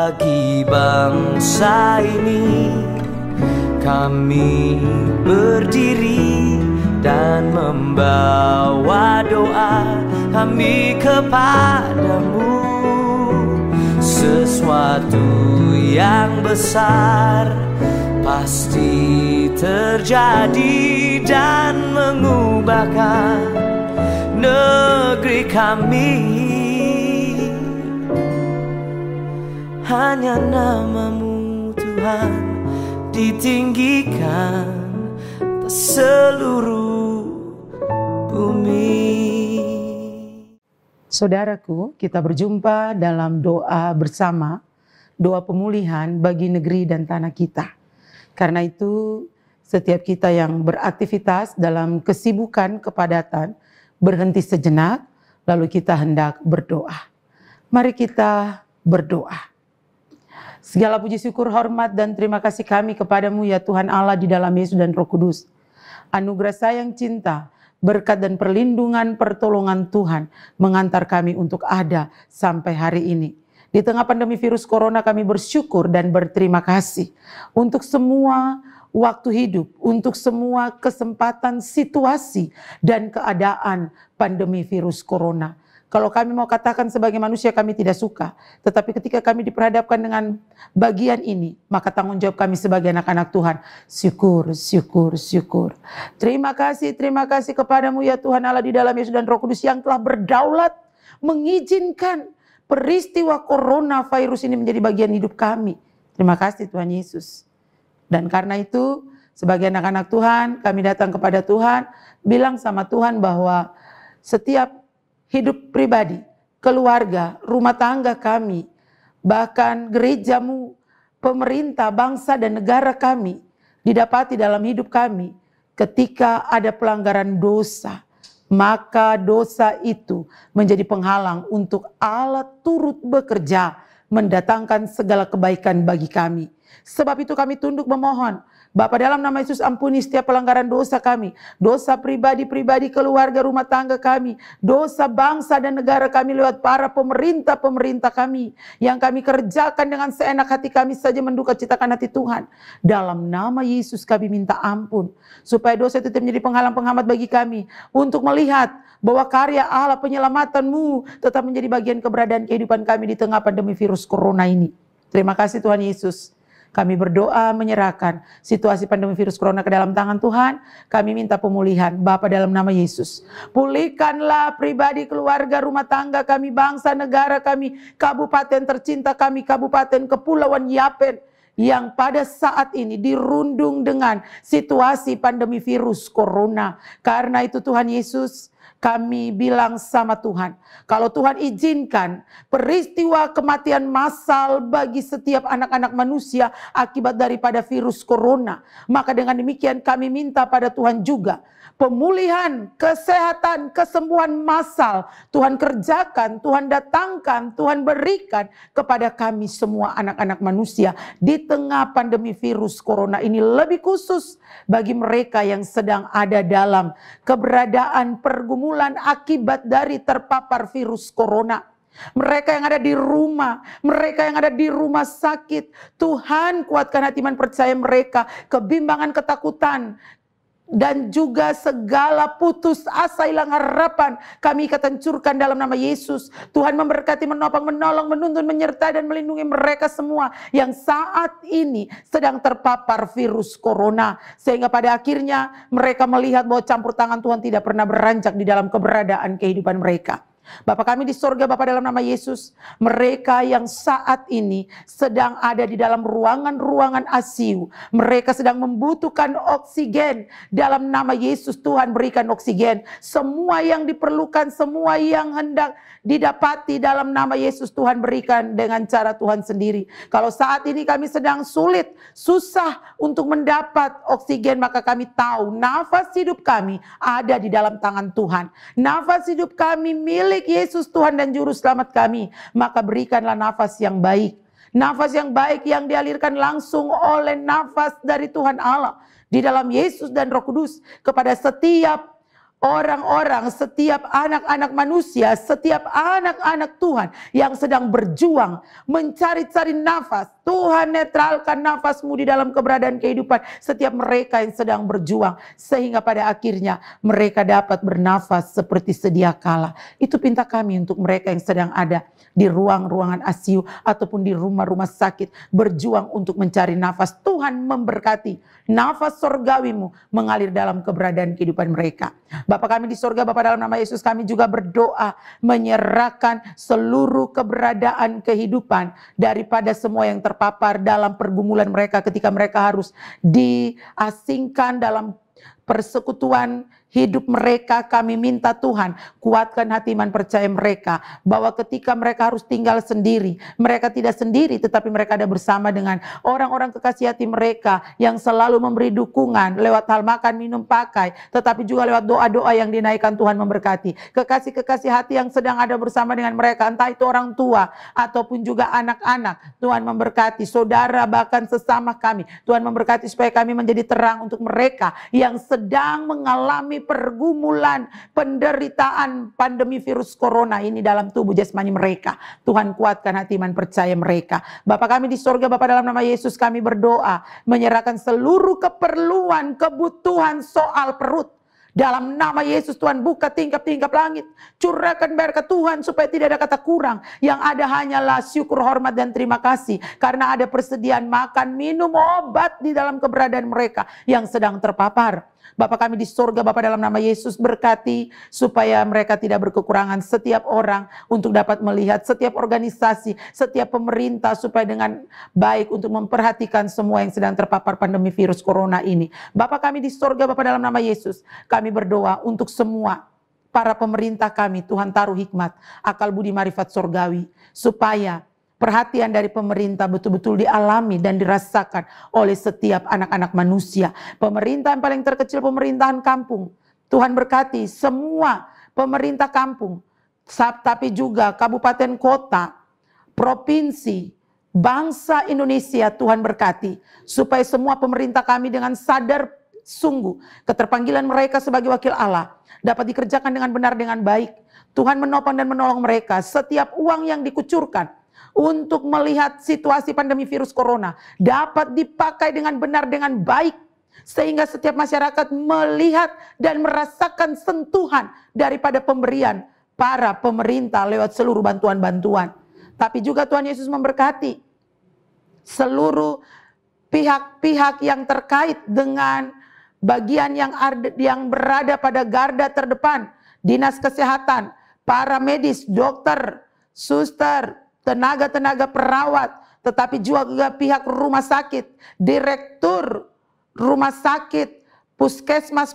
bagi bangsa ini. Kami berdiri dan membawa doa kami kepadamu. Sesuatu yang besar pasti terjadi dan mengubahkan negeri kami. Hanya namamu Tuhan ditinggikan atas seluruh bumi. Saudaraku, kita berjumpa dalam doa bersama, doa pemulihan bagi negeri dan tanah kita. Karena itu, setiap kita yang beraktivitas dalam kesibukan, kepadatan, berhenti sejenak, lalu kita hendak berdoa. Mari kita berdoa. Segala puji syukur, hormat, dan terima kasih kami kepadamu ya Tuhan Allah di dalam Yesus dan Roh Kudus. Anugerah sayang cinta, berkat dan perlindungan pertolongan Tuhan mengantar kami untuk ada sampai hari ini. Di tengah pandemi virus corona kami bersyukur dan berterima kasih untuk semua waktu hidup, untuk semua kesempatan, situasi, dan keadaan pandemi virus corona. Kalau kami mau katakan sebagai manusia kami tidak suka, tetapi ketika kami diperhadapkan dengan bagian ini, maka tanggung jawab kami sebagai anak-anak Tuhan, syukur, syukur, syukur. Terima kasih kepadamu ya Tuhan Allah di dalam Yesus dan Roh Kudus yang telah berdaulat mengizinkan peristiwa coronavirus ini menjadi bagian hidup kami. Terima kasih Tuhan Yesus. Dan karena itu, sebagai anak-anak Tuhan, kami datang kepada Tuhan, bilang sama Tuhan bahwa setiap hidup pribadi, keluarga, rumah tangga kami, bahkan gerejamu, pemerintah, bangsa dan negara kami, didapati dalam hidup kami ketika ada pelanggaran dosa, maka dosa itu menjadi penghalang untuk Allah turut bekerja, mendatangkan segala kebaikan bagi kami. Sebab itu kami tunduk memohon, Bapa dalam nama Yesus ampuni setiap pelanggaran dosa kami, dosa pribadi-pribadi, keluarga, rumah tangga kami, dosa bangsa dan negara kami lewat para pemerintah-pemerintah kami, yang kami kerjakan dengan seenak hati kami saja menduka citakan hati Tuhan. Dalam nama Yesus kami minta ampun, supaya dosa itu tidak menjadi penghalang-penghambat bagi kami, untuk melihat bahwa karya Allah penyelamatanmu tetap menjadi bagian keberadaan kehidupan kami di tengah pandemi virus corona ini. Terima kasih Tuhan Yesus. Kami berdoa menyerahkan situasi pandemi virus corona ke dalam tangan Tuhan. Kami minta pemulihan Bapa dalam nama Yesus. Pulihkanlah pribadi, keluarga, rumah tangga kami, bangsa, negara kami, kabupaten tercinta kami, Kabupaten Kepulauan Yapen, yang pada saat ini dirundung dengan situasi pandemi virus corona. Karena itu Tuhan Yesus, kami bilang sama Tuhan, kalau Tuhan izinkan peristiwa kematian massal bagi setiap anak-anak manusia akibat daripada virus corona, maka dengan demikian kami minta pada Tuhan juga pemulihan, kesehatan, kesembuhan massal Tuhan kerjakan, Tuhan datangkan, Tuhan berikan kepada kami semua anak-anak manusia di tengah pandemi virus corona ini, lebih khusus bagi mereka yang sedang ada dalam keberadaan pergumulan akibat dari terpapar virus corona. Mereka yang ada di rumah, mereka yang ada di rumah sakit, Tuhan kuatkan hati iman percaya mereka, kebimbangan, ketakutan, dan juga segala putus asa, hilang harapan, kami hancurkan dalam nama Yesus. Tuhan memberkati, menopang, menolong, menuntun, menyertai dan melindungi mereka semua yang saat ini sedang terpapar virus corona, sehingga pada akhirnya mereka melihat bahwa campur tangan Tuhan tidak pernah beranjak di dalam keberadaan kehidupan mereka. Bapa kami di sorga, Bapa dalam nama Yesus, mereka yang saat ini sedang ada di dalam ruangan-ruangan ICU, mereka sedang membutuhkan oksigen, dalam nama Yesus Tuhan berikan oksigen, semua yang diperlukan, semua yang hendak didapati dalam nama Yesus Tuhan berikan dengan cara Tuhan sendiri. Kalau saat ini kami sedang sulit, susah untuk mendapat oksigen, maka kami tahu nafas hidup kami ada di dalam tangan Tuhan. Nafas hidup kami milik Yesus Tuhan dan Juru Selamat kami, maka berikanlah nafas yang baik. Nafas yang baik yang dialirkan langsung oleh nafas dari Tuhan Allah di dalam Yesus dan Roh Kudus kepada setiap orang-orang, setiap anak-anak manusia, setiap anak-anak Tuhan yang sedang berjuang mencari-cari nafas. Tuhan netralkan nafasmu di dalam keberadaan kehidupan setiap mereka yang sedang berjuang, sehingga pada akhirnya mereka dapat bernafas seperti sedia kala. Itu pinta kami untuk mereka yang sedang ada di ruang-ruangan ICU ataupun di rumah-rumah sakit, berjuang untuk mencari nafas. Tuhan memberkati nafas surgawimu mengalir dalam keberadaan kehidupan mereka. Bapa kami di sorga, Bapa dalam nama Yesus kami juga berdoa menyerahkan seluruh keberadaan kehidupan daripada semua yang terpapar dalam pergumulan mereka ketika mereka harus diasingkan dalam persekutuan hidup mereka. Kami minta Tuhan kuatkan hati iman percaya mereka bahwa ketika mereka harus tinggal sendiri, mereka tidak sendiri, tetapi mereka ada bersama dengan orang-orang kekasih hati mereka yang selalu memberi dukungan lewat hal makan, minum, pakai, tetapi juga lewat doa-doa yang dinaikkan. Tuhan memberkati kekasih-kekasih hati yang sedang ada bersama dengan mereka, entah itu orang tua ataupun juga anak-anak. Tuhan memberkati saudara, bahkan sesama kami. Tuhan memberkati supaya kami menjadi terang untuk mereka yang sedang mengalami pergumulan, penderitaan pandemi virus corona ini dalam tubuh jasmani mereka. Tuhan kuatkan hati iman percaya mereka. Bapa kami di sorga, Bapa dalam nama Yesus kami berdoa menyerahkan seluruh keperluan, kebutuhan soal perut. Dalam nama Yesus Tuhan buka tingkap-tingkap langit. Curahkan berkat Tuhan supaya tidak ada kata kurang. Yang ada hanyalah syukur, hormat dan terima kasih. Karena ada persediaan makan, minum, obat di dalam keberadaan mereka yang sedang terpapar. Bapa kami di sorga, Bapa dalam nama Yesus berkati supaya mereka tidak berkekurangan, setiap orang untuk dapat melihat, setiap organisasi, setiap pemerintah supaya dengan baik untuk memperhatikan semua yang sedang terpapar pandemi virus corona ini. Bapa kami di sorga, Bapa dalam nama Yesus, kami berdoa untuk semua para pemerintah kami. Tuhan taruh hikmat, akal budi marifat sorgawi supaya perhatian dari pemerintah betul-betul dialami dan dirasakan oleh setiap anak-anak manusia. Pemerintah yang paling terkecil, pemerintahan kampung. Tuhan berkati semua pemerintah kampung, tapi juga kabupaten kota, provinsi, bangsa Indonesia. Tuhan berkati supaya semua pemerintah kami dengan sadar sungguh keterpanggilan mereka sebagai wakil Allah dapat dikerjakan dengan benar, dengan baik. Tuhan menopang dan menolong mereka. Setiap uang yang dikucurkan untuk melihat situasi pandemi virus corona dapat dipakai dengan benar, dengan baik, sehingga setiap masyarakat melihat dan merasakan sentuhan daripada pemberian para pemerintah lewat seluruh bantuan-bantuan. Tapi juga Tuhan Yesus memberkati seluruh pihak-pihak yang terkait dengan bagian yang berada pada garda terdepan, dinas kesehatan, para medis, dokter, suster, tenaga-tenaga perawat, tetapi juga pihak rumah sakit, direktur rumah sakit, puskesmas,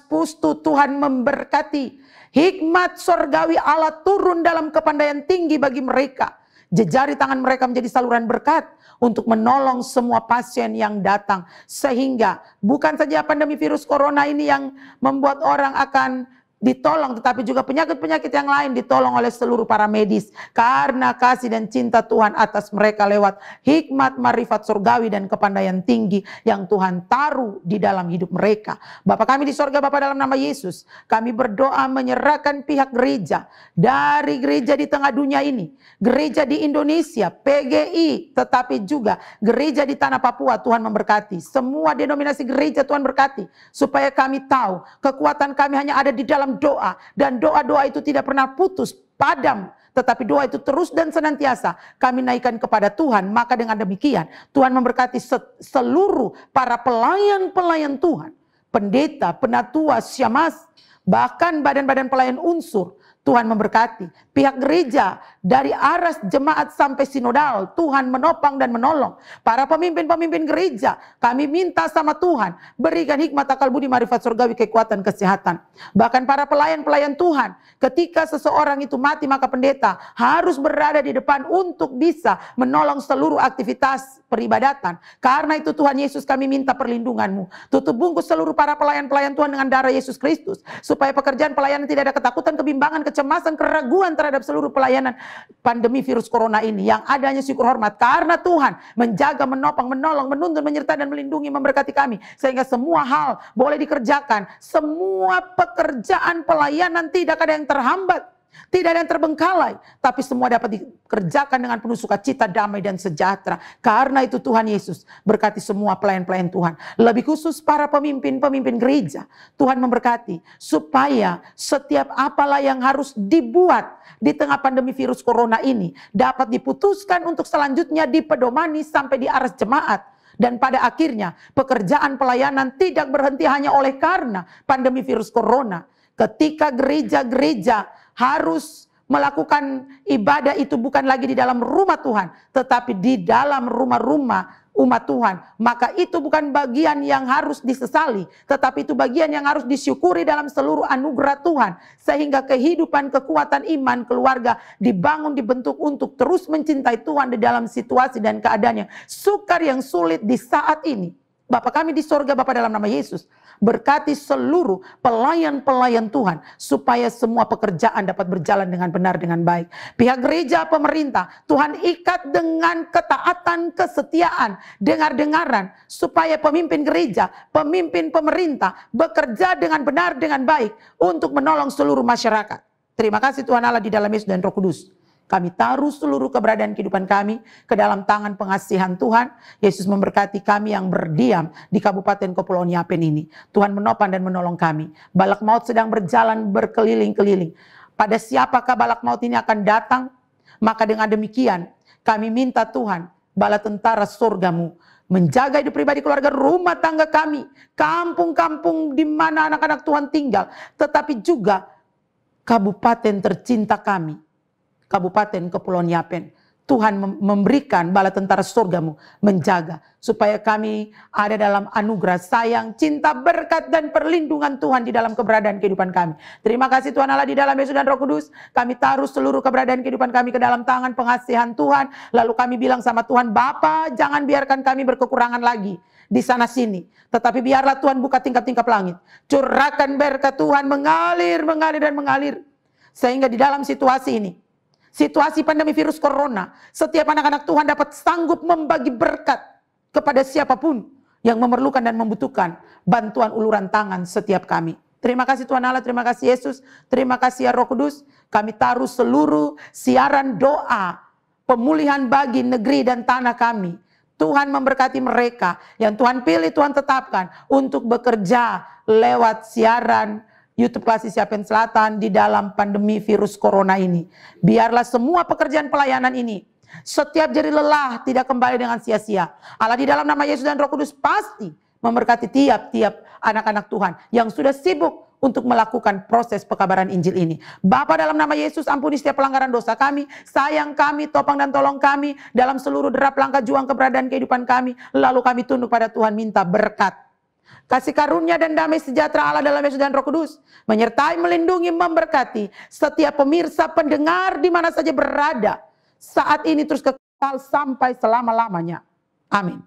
pustu. Tuhan memberkati hikmat sorgawi Allah turun dalam kepandaian tinggi bagi mereka. Jejari tangan mereka menjadi saluran berkat untuk menolong semua pasien yang datang, sehingga bukan saja pandemi virus corona ini yang membuat orang akan ditolong, tetapi juga penyakit-penyakit yang lain ditolong oleh seluruh para medis karena kasih dan cinta Tuhan atas mereka lewat hikmat, marifat surgawi dan kepandaian tinggi yang Tuhan taruh di dalam hidup mereka. Bapa kami di sorga, Bapa dalam nama Yesus, kami berdoa menyerahkan pihak gereja, dari gereja di tengah dunia ini, gereja di Indonesia, PGI, tetapi juga gereja di tanah Papua. Tuhan memberkati semua denominasi gereja. Tuhan berkati supaya kami tahu kekuatan kami hanya ada di dalam doa, dan doa-doa itu tidak pernah putus, padam, tetapi doa itu terus dan senantiasa kami naikkan kepada Tuhan. Maka dengan demikian Tuhan memberkati seluruh para pelayan-pelayan Tuhan, pendeta, penatua, syamas, bahkan badan-badan pelayan unsur. Tuhan memberkati pihak gereja dari aras jemaat sampai sinodal. Tuhan menopang dan menolong para pemimpin-pemimpin gereja. Kami minta sama Tuhan, berikan hikmat, akal budi, marifat surgawi, kekuatan, kesehatan. Bahkan para pelayan-pelayan Tuhan, ketika seseorang itu mati, maka pendeta harus berada di depan untuk bisa menolong seluruh aktivitas peribadatan. Karena itu Tuhan Yesus, kami minta perlindungan-Mu. Tutup bungkus seluruh para pelayan-pelayan Tuhan dengan darah Yesus Kristus, supaya pekerjaan pelayanan tidak ada ketakutan, kebimbangan, kecemasan, keraguan terhadap terhadap seluruh pelayanan pandemi virus corona ini. Yang adanya syukur hormat karena Tuhan menjaga, menopang, menolong, menuntun, menyertai dan melindungi, memberkati kami. Sehingga semua hal boleh dikerjakan. Semua pekerjaan pelayanan tidak ada yang terhambat. Tidak ada yang terbengkalai, tapi semua dapat dikerjakan dengan penuh sukacita, damai dan sejahtera. Karena itu Tuhan Yesus berkati semua pelayan-pelayan Tuhan. Lebih khusus para pemimpin-pemimpin gereja. Tuhan memberkati supaya setiap apalah yang harus dibuat di tengah pandemi virus corona ini dapat diputuskan untuk selanjutnya dipedomani sampai di aras jemaat. Dan pada akhirnya pekerjaan pelayanan tidak berhenti hanya oleh karena pandemi virus corona. Ketika gereja-gereja harus melakukan ibadah itu bukan lagi di dalam rumah Tuhan, tetapi di dalam rumah-rumah umat Tuhan, maka itu bukan bagian yang harus disesali, tetapi itu bagian yang harus disyukuri dalam seluruh anugerah Tuhan, sehingga kehidupan, kekuatan iman keluarga dibangun, dibentuk untuk terus mencintai Tuhan di dalam situasi dan keadaan yang sukar, yang sulit di saat ini. Bapa kami di sorga, Bapa dalam nama Yesus, berkati seluruh pelayan-pelayan Tuhan supaya semua pekerjaan dapat berjalan dengan benar, dengan baik. Pihak gereja, pemerintah, Tuhan ikat dengan ketaatan, kesetiaan, dengar-dengaran supaya pemimpin gereja, pemimpin pemerintah bekerja dengan benar, dengan baik untuk menolong seluruh masyarakat. Terima kasih Tuhan Allah di dalam Yesus dan Roh Kudus. Kami taruh seluruh keberadaan kehidupan kami ke dalam tangan pengasihan Tuhan. Yesus memberkati kami yang berdiam di Kabupaten Kepulauan Yapen ini. Tuhan menopang dan menolong kami. Balak maut sedang berjalan berkeliling-keliling. Pada siapakah balak maut ini akan datang? Maka dengan demikian kami minta Tuhan, bala tentara surgamu, menjaga hidup pribadi, keluarga, rumah tangga kami, kampung-kampung di mana anak-anak Tuhan tinggal, tetapi juga kabupaten tercinta kami, Kabupaten Kepulauan Yapen. Tuhan memberikan bala tentara surgamu menjaga supaya kami ada dalam anugerah, sayang, cinta, berkat dan perlindungan Tuhan di dalam keberadaan kehidupan kami. Terima kasih Tuhan Allah di dalam Yesus dan Roh Kudus. Kami taruh seluruh keberadaan kehidupan kami ke dalam tangan pengasihan Tuhan. Lalu kami bilang sama Tuhan, Bapa, jangan biarkan kami berkekurangan lagi di sana sini, tetapi biarlah Tuhan buka tingkap-tingkap langit. Curahkan berkat Tuhan mengalir, mengalir dan mengalir, sehingga di dalam situasi ini, situasi pandemi virus corona, setiap anak-anak Tuhan dapat sanggup membagi berkat kepada siapapun yang memerlukan dan membutuhkan bantuan uluran tangan setiap kami. Terima kasih Tuhan Allah, terima kasih Yesus, terima kasih ya Roh Kudus. Kami taruh seluruh siaran doa pemulihan bagi negeri dan tanah kami. Tuhan memberkati mereka yang Tuhan pilih, Tuhan tetapkan untuk bekerja lewat siaran YouTube Kasih Yapen Selatan di dalam pandemi virus corona ini. Biarlah semua pekerjaan pelayanan ini, setiap jeri lelah tidak kembali dengan sia-sia. Allah di dalam nama Yesus dan Roh Kudus pasti memberkati tiap-tiap anak-anak Tuhan yang sudah sibuk untuk melakukan proses pekabaran Injil ini. Bapa dalam nama Yesus, ampuni setiap pelanggaran dosa kami, sayang kami, topang dan tolong kami dalam seluruh derap langkah juang keberadaan kehidupan kami. Lalu kami tunduk pada Tuhan, minta berkat, kasih karunia dan damai sejahtera Allah dalam Yesus dan Roh Kudus menyertai, melindungi, memberkati setiap pemirsa, pendengar di mana saja berada saat ini terus kekal sampai selama-lamanya. Amin.